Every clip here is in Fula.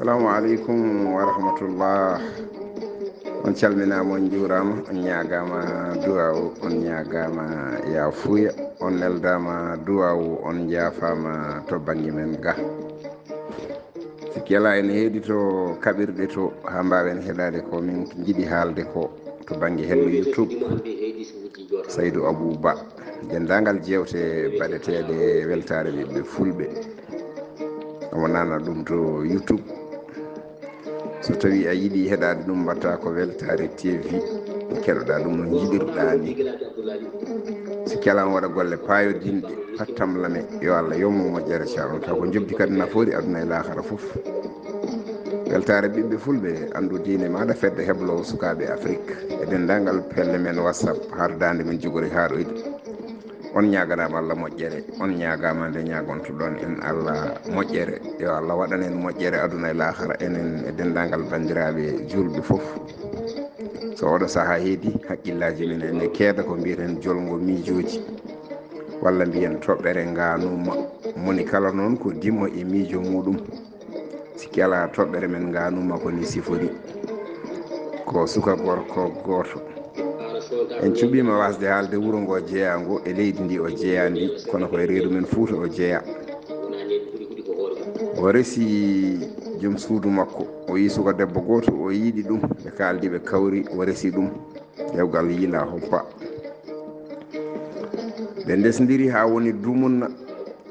assalamu aleykum wa rahmatullah. On calminama, on juurama, on ñagama duwawu, on ñagama yafuya, on neldama duwawu, on jaafama to banggue men ga. Sikki ala ene heeɗito kaɓirɗe to ha mbawen heɗade ko min jiiɗi haalde ko to banggue hello YouTube Saydou Abouba dendagal jewte baɗeteɗe weltare ɓiɓɓe fulɓe omo nana ɗum to YouTube. So tawi a yiiɗi heɗade ɗum mbatta ko Weltaare TV keɗoɗa ɗum no jiɗirɗa ni. Sikki ala waɗa golle payodinɗe pattamlame yo Allah yommo moƴƴere caɗon taw ko jobdi kadi nafoori aduna e lahara fof. Weltare ɓiɓɓe fulɓe andu diine maɗa fedde heblowo sukaɓe Afrique e dendagal pelle men WhatsApp hardande men jogori haɗoyde. On ñaganama Allah moƴƴere, on ñagama nde ñagontoɗon en Allah moƴƴere, yo Allah waɗan en moƴƴere aduna e lahara enen e dendagal bandiraɓe julɓe fof. So oɗo saaha heedi haqqillaji men ene keeda ko mbiyeten Jolngo miijooji walla mbiyen toɓɓere ngaanuuma, moni kala noon ko dimmo e miijo muɗum. Sikki ala toɓɓere men ngaanuuma ko ni sifori ko suka gorko goto. En cuɓima wasde haalde wuuro ngo jeeyango e leydi ndi o jeeya ndi kono koye reedu men Fuuta o jeeya. O resi joom suudu makko, o yi suka debbo goto, o yiiɗi ɗum, ɓe kaldi ɓe kawri, o resi ɗum dewgal yiila hoppa. ɓe ndesdiri ha woni dumunna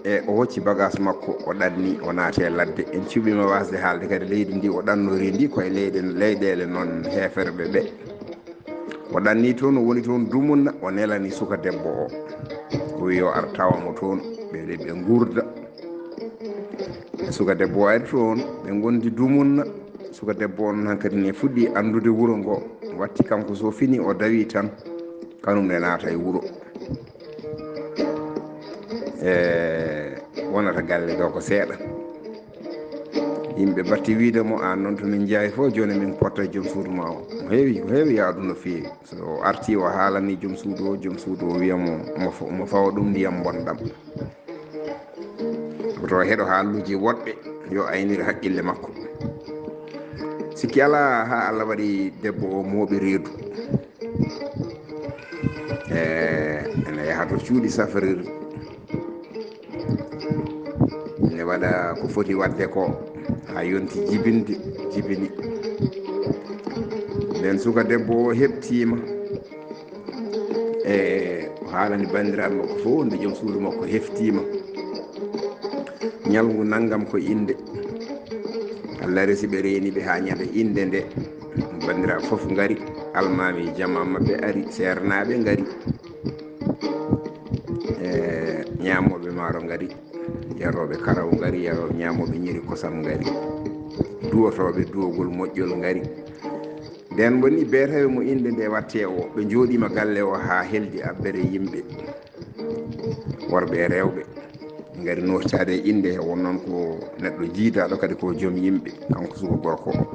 e o hocci bagage makko o ɗanni o naate ladde. En cuɓima wasde haalde kadi leydi ndi o ɗannori ndi koye leyɗele noon heferɓe ɓe. O ɗanni toon, o woni toon dumunna, o nelani suka debbo o wi yo ar tawamo toon ɓe gurda. Suka debbo o ari toon ɓe gondi dumunna. Suka debbo on hankkadi ne fuɗɗi andude wuuro ngo, watti kanko so fini o dawi tan kanum ne naata e wuuro. Wonata galle ɗo ko seeɗa. Yimɓe batti wiidemo an noon to min jeeyi fof joni min potta joom suudu ma o. Ko heewi yaadu no feewi. So arti o haalani joom suudu o wiyamo mo fawa ɗum ndiyam bonɗam. To heɗo haaluji woɗɓe yo aynir haqqille makko. Sikki ala ha Allah waɗi debbo o mooɓi reedu ene yaha to cuuɗi safariri, ne waɗa ko foti wadde ko ha yonti jibini. Nden suka debbo o heɓtima o haalani bandiraɓe makko fof nde joom suudu makko heftima. Ñalngu nanngam ko inde, Allah resi ɓe reeniɓe ha ñande inde nde. Bandiraɓe fof ngari, almami jama mabɓe ari, sernaɓe ngari, ñamoɓe maaro ngari, yaroɓe karaw ngari, yaroɓe ñamoɓe ñiri kosam ngari, duwotoɓe duwogol moƴƴol ngari. Nden bonni beetawe mo inde nde watte o, ɓe jooɗima galle o ha heldi abbere yimɓe worɓe e rewɓe ngari nottade e inde he. Won noon ko neɗɗo jiidaɗo kadi ko joom yimɓe, kanko suka gorko o.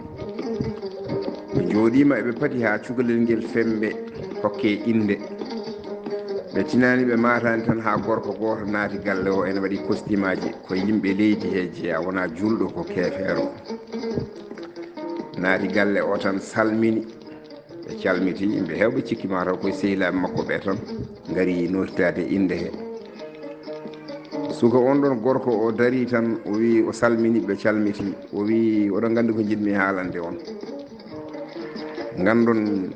Ɓe jooɗima eɓe pati ha cukalel ngel fembe hokke inde. Ɓe tinani ɓe matani tan ha gorko goto naati galle o, ene waɗi costume aji ko yimɓe leydi he jeeya, wona julɗo ko keefeero. Naati galle o tan salmini, ɓe calmiti yimɓe hewɓe cikki mataw koye sehilaɓe makko ɓe tan ngari nottade inde he. Suka on ɗon gorko o dari tan o wi, o salmini, ɓe calmiti, o wi oɗon gandi ko jiɗmi haalande on. Gandon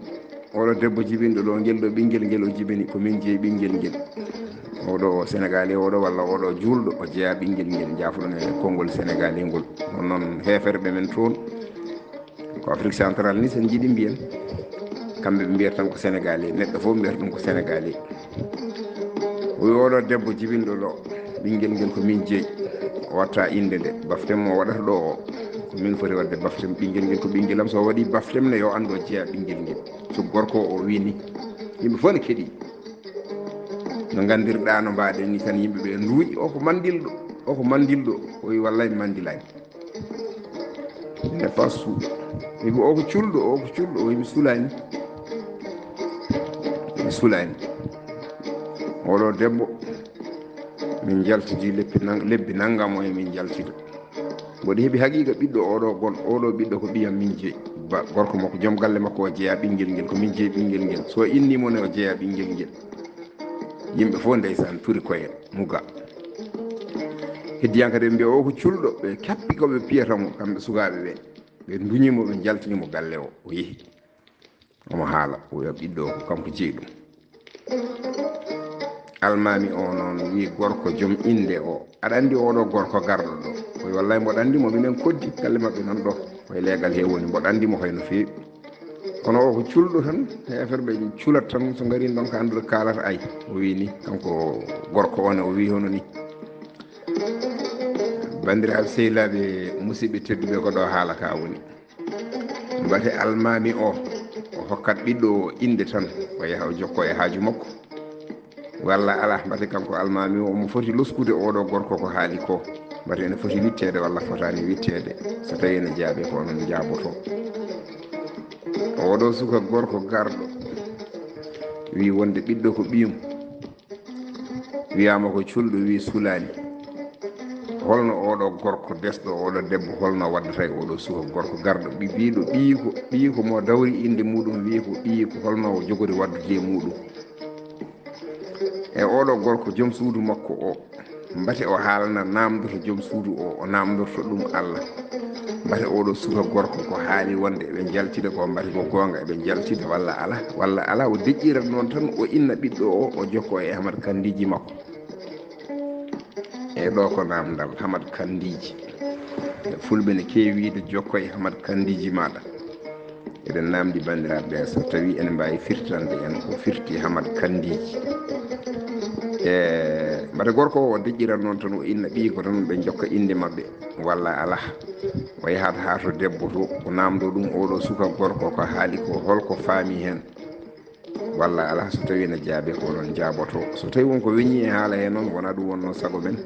oɗo debbo jibinɗo ɗo, ngel ɗo ɓinguel ngel o jibini ko min jeeyi ɓinguel ngel. Oɗo sénégalais oɗo walla oɗo julɗo o jeeya ɓinguel ngel, jaafuɗon e konngol sénégalais ngol. On noon heferɓe men toon ko Afrique central ni sen jiiɗi mbiyen, kamɓe ɓe mbiyata tan ko sénégalais, neɗɗo fof mbiyata ɗum ko sénégalais. O wi oɗo debbo jibinɗo ɗo, ɓinguel ngel ko min jeeyi, o watta inde nde, baftem mo waɗata ɗo o ko min foti wadde baftem. Ɓinguel ngel ko ɓinguelam, so waɗi baftem ne yo andu o jeeya ɓinguel ngel. So gorko o wini, yimɓe fof ne keeɗi no gandirɗa no mbaɗen ni tan. Yimɓeɓe nduuƴi, o ko mandilɗo, o wi wallay mi mandilani, ne pas suu. Yimɓe o ko culɗo, o wi mi sulani. Oɗo debbo min jaltidi lebbi nanggam o e min jaltida. mboɗo heeɓi haqiqa ɓiɗɗo oɗo gon oɗo ɓiɗɗo ko ɓiyam min jeeyi gorko makko joom galle makko o jeeya ɓinguel ngel ko min jeeyi ɓinguel ngel so innimo ne o jeeya ɓinguel ngel yimɓe fof ndeysan turi koye muga heddiyankade ɓe mbiya o ko culɗo ɓe kappi koɓe piyatamo kamɓe sukaɓe ɓe duñimo ɓe jaltinimo galle o yeehi omo haala o wiya ɓiɗɗo ko kanko jeeyi ɗum almami o noon wi gorko joom inde o aɗa andi oɗo gorko garɗo ɗo o wi wallay mboɗo andimo minen koddi galle mabɓe nan ɗo koye leegal he woni mboɗo andimo hoy no feewi kono o ko culɗo tan e affaire ɓe culat tan so garin ɗon ko andude kalata ay o wi ni kanko gorko one o wi hono ni bandiraɓe sehilaɓe musidɓe tedduɓe ko ɗo haala ka woni mbate almami o hokkat ɓiɗɗo o inde tan o yaha o jokko e haaju makko walla ala mbate kanko almami o omo foti loskude oɗo gorko ko haali ko mbate ene foti wittede walla fotani wittede so tawi ene jaaɓe ko onon jaaboto oɗo suka gorko garɗo wi wonde ɓiɗɗo ko ɓiyum wiyama ko culɗo wi sulani holno oɗo gorko desɗo oɗo debbo holno waddata e oɗo suka gorko garɗo biiɗo ɓiyiko mo dawri inde muɗum wi ko ɓiyiko holno jogori waddude e muɗum e oɗo gorko joom suudu makko o mbate o haalana namdoto joom suudu o namdorto ɗum Allah mbate oɗo suka gorko ko haali wonde eɓe jaltida ko mbate ko gonga eɓe jaltida walla ala o deƴƴirat noon tan o inna ɓiɗɗo o jokko e Hamad Kandiji makko e ɗo ko namdal Hamad Kandiji fulɓe ne keewi wiide jokko e Hamad Kandiji maɗa eɗen namdi bandiraɓe so tawi ene mbawi firtande en ko firti Hamad Kandiji e mbate gorko o deƴƴirat noon tan o inna ɓii ko tan ɓe jokka inde mabɓe walla ala o yahat ha to debbo to o namdo ɗum oɗo suka gorko ko haali ko holko faami hen walla ala so tawi ene jaabe ko onon jaaboto so tawi wonko weñi e haala he noon wona ɗum wonno sago men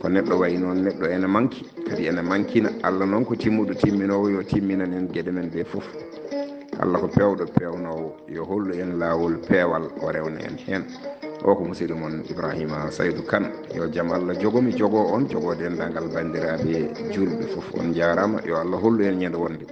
ko neɗɗo wayi noon neɗɗo ene manki kadi ene mankina Allah noon ko timmuɗo timminowo yo timminan en gueɗe men ɗe foof Allah ko pewɗo pewnowo yo hollu en laawol peewal o rewna en hen o ko musidɗo mon Ibrahiima Saydu Kane yo jaam Allah jogomi jogo on jogo dendagal bandiraɓe julɓe foof on jarama yo Allah hollu en ñande wonde